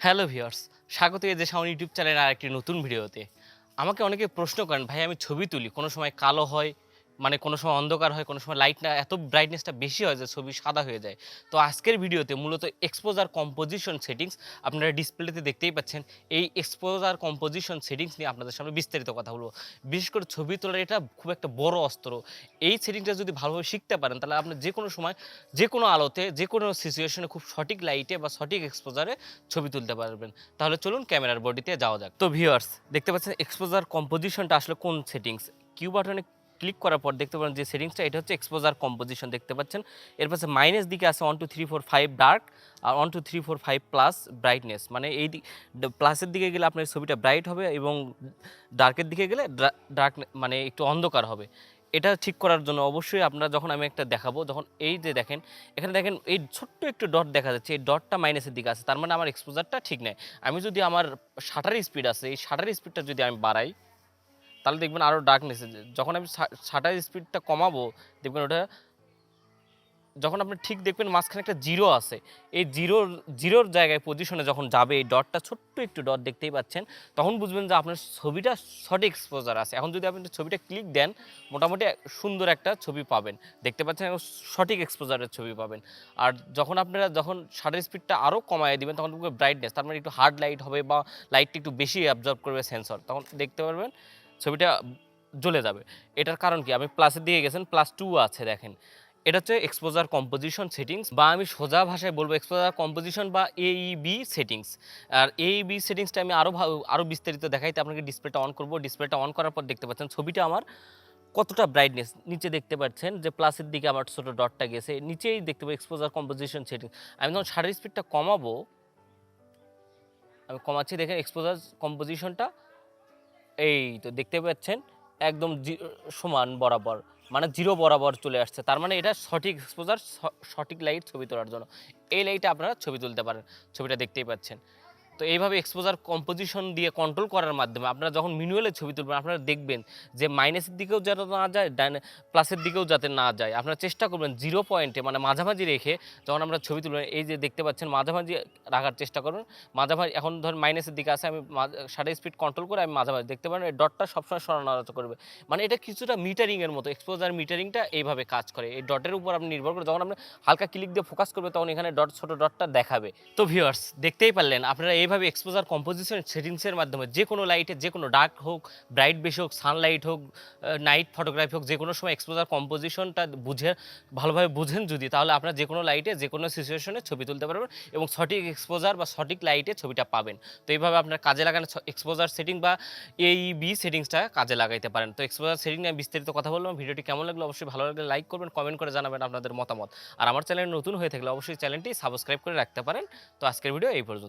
Hello viewers, স্বাগত এই যে শাওন ইউটিউব চ্যানেলের আরেকটি নতুন ভিডিওতে। আমাকে অনেকে প্রশ্ন করেন, ভাই আমি ছবি তুলি, কোনো সময় কালো হয়, মানে কোনো সময় অন্ধকার হয়, কোনো সময় লাইট না এত ব্রাইটনেসটা বেশি হয় যে ছবি সাদা হয়ে যায়। তো আজকের ভিডিওতে মূলত এক্সপোজার কম্পোজিশন সেটিংস আপনারা ডিসপ্লেতে দেখতেই পাচ্ছেন। এই এক্সপোজার কম্পোজিশন সেটিংস নিয়ে আপনাদের সামনে বিস্তারিত কথা বলবো। বিশেষ করে ছবি তোলার এটা খুব একটা বড় অস্ত্র। এই সেটিংসটা যদি ভালোভাবে শিখতে পারেন তাহলে আপনি যেকোনো সময়, যেকোনো আলোতে, যেকোনো সিচুয়েশনে খুব সঠিক লাইটে বা সঠিক এক্সপোজারে ছবি তুলতে পারবেন। তাহলে চলুন ক্যামেরার বডিতে যাওয়া যাক। তো ভিউয়ার্স, দেখতে পাচ্ছেন এক্সপোজার কম্পোজিশনটা আসলে কোন সেটিংস। কিউ বাটনে ক্লিক করার পর দেখতে পারেন যে সেটিংসটা, এটা হচ্ছে এক্সপোজার কম্পোজিশন দেখতে পাচ্ছেন। এর পাশে মাইনাস দিকে আছে 1 2 3 4 5 ডার্ক আর 1 2 3 4 5 প্লাস ব্রাইটনেস, মানে এই প্লাসের দিকে গেলে আপনার ছবিটা ব্রাইট হবে এবং ডার্কের দিকে গেলে ডার্ক, মানে একটু অন্ধকার হবে। এটা ঠিক করার জন্য অবশ্যই আপনারা, যখন আমি একটা দেখাবো, যখন এই যে দেখেন, এখানে দেখেন এই ছোট্ট একটু ডট দেখা যাচ্ছে, এই ডটটা মাইনাসের দিকে আছে, তার মানে আমার এক্সপোজারটা ঠিক নেই। আমি যদি আমার শাটার স্পিড আছে, এই শাটার স্পিডটা যদি আমি বাড়াই, তাহলে দেখবেন আরও ডার্কনেস। যখন আমি শাটার স্পিডটা কমাবো, দেখবেন ওটা, যখন আপনি ঠিক দেখবেন মাঝখানে একটা জিরো আছে, এই জিরোর জায়গায় পজিশনে যখন যাবে, এই ডটটা ছোট্ট একটু ডট দেখতেই পাচ্ছেন, তখন বুঝবেন যে আপনার ছবিটা সঠিক এক্সপোজার আছে। এখন যদি আপনি ছবিটা ক্লিক দেন, মোটামুটি সুন্দর একটা ছবি পাবেন, দেখতে পাচ্ছেন, এবং সঠিক এক্সপোজারের ছবি পাবেন। আর যখন আপনারা শাটার স্পিডটা আরও কমায় দিবেন, তখন দেখবেন ব্রাইটনেস, তার মানে একটু হার্ড লাইট হবে বা লাইটটা একটু বেশি অ্যাবজর্ব করবে সেন্সর, তখন দেখতে পারবেন ছবিটা জ্বলে যাবে। এটার কারণ কি, আমি প্লাসের দিকে গেছেন, +2 আছে দেখেন। এটা হচ্ছে এক্সপোজার কম্পোজিশন সেটিংস, বা আমি সোজা ভাষায় বলবো এক্সপোজার কম্পোজিশন বা এইবি সেটিংস। আর এইবি সেটিংসটা আমি আরও বিস্তারিত দেখাইতে আপনাকে ডিসপ্লেটা অন করব। ডিসপ্লেটা অন করার পর দেখতে পাচ্ছেন ছবিটা আমার কতটা ব্রাইটনেস, নিচে দেখতে পাচ্ছেন যে প্লাসের দিকে আমার ছোট ডটটা গেছে, নিচেই দেখতে পাবো এক্সপোজার কম্পোজিশন সেটিংস। আমি যখন শাটার স্পিডটা কমাবো, আমি কমাচ্ছি, দেখেন এক্সপোজার কম্পোজিশনটা এই তো দেখতে পাচ্ছেন একদম সমান বরাবর, মানে জিরো বরাবর চলে আসছে, তার মানে এটা সঠিক এক্সপোজার, সঠিক লাইট ছবি তোলার জন্য। এই লাইটে আপনারা ছবি তুলতে পারেন, ছবিটা দেখতেই পাচ্ছেন। তো এইভাবে এক্সপোজার কম্পোজিশন দিয়ে কন্ট্রোল করার মাধ্যমে আপনারা যখন ম্যানুয়ালে ছবি তুলবেন, আপনারা দেখবেন যে মাইনাসের দিকেও যাতে না যায়, প্লাসের দিকেও যাতে না যায়। আপনারা চেষ্টা করবেন জিরো পয়েন্টে, মানে মাঝামাঝি রেখে যখন আমরা ছবি তুলবেন, এই যে দেখতে পাচ্ছেন মাঝামাঝি রাখার চেষ্টা করুন। মাঝামাঝি, এখন ধরুন মাইনাসের দিকে আছে, আমি শাটার স্পিড কন্ট্রোল করে আমি মাঝামাঝি, দেখতে পারেন এই ডটটা সবসময় সরানোর করবে, মানে এটা কিছুটা মিটারিংয়ের মতো। এক্সপোজার মিটারিংটা এইভাবে কাজ করে, এই ডটের উপর আপনি নির্ভর করে যখন আপনি হালকা ক্লিক দিয়ে ফোকাস করবে, তখন এখানে ছোট ডটটা দেখাবে। তো ভিউয়ার্স, দেখতেই পারলেন আপনারা এইভাবে এক্সপোজার কম্পোজিশন সেটিংসের মাধ্যমে যে কোনো লাইটে, যে কোনো ডার্ক হোক, ব্রাইট বেশি হোক, সানলাইট হোক, নাইট ফটোগ্রাফি হোক, যে কোনো সময় এক্সপোজার কম্পোজিশনটা ভালোভাবে বুঝেন যদি, তাহলে আপনারা যে কোনো লাইটে, যে কোনো সিচুয়েশনে ছবি তুলতে পারবেন এবং সঠিক এক্সপোজার বা সঠিক লাইটে ছবিটা পাবেন। তো এইভাবে আপনার কাজে লাগানো এক্সপোজার সেটিং বা এইবি সেটিংসটা কাজে লাগাইতে পারেন। তো এক্সপোজার সেটিং নিয়ে বিস্তারিত কথা বললাম। ভিডিওটি কেমন লাগলো অবশ্যই ভালো লাগলে লাইক করবেন, কমেন্ট করে জানাবেন আপনাদের মতামত। আর আমার চ্যানেল নতুন হয়ে থাকলে অবশ্যই চ্যানেলটি সাবস্ক্রাইব করে রাখতে পারেন। তো আজকের ভিডিও এই পর্যন্ত।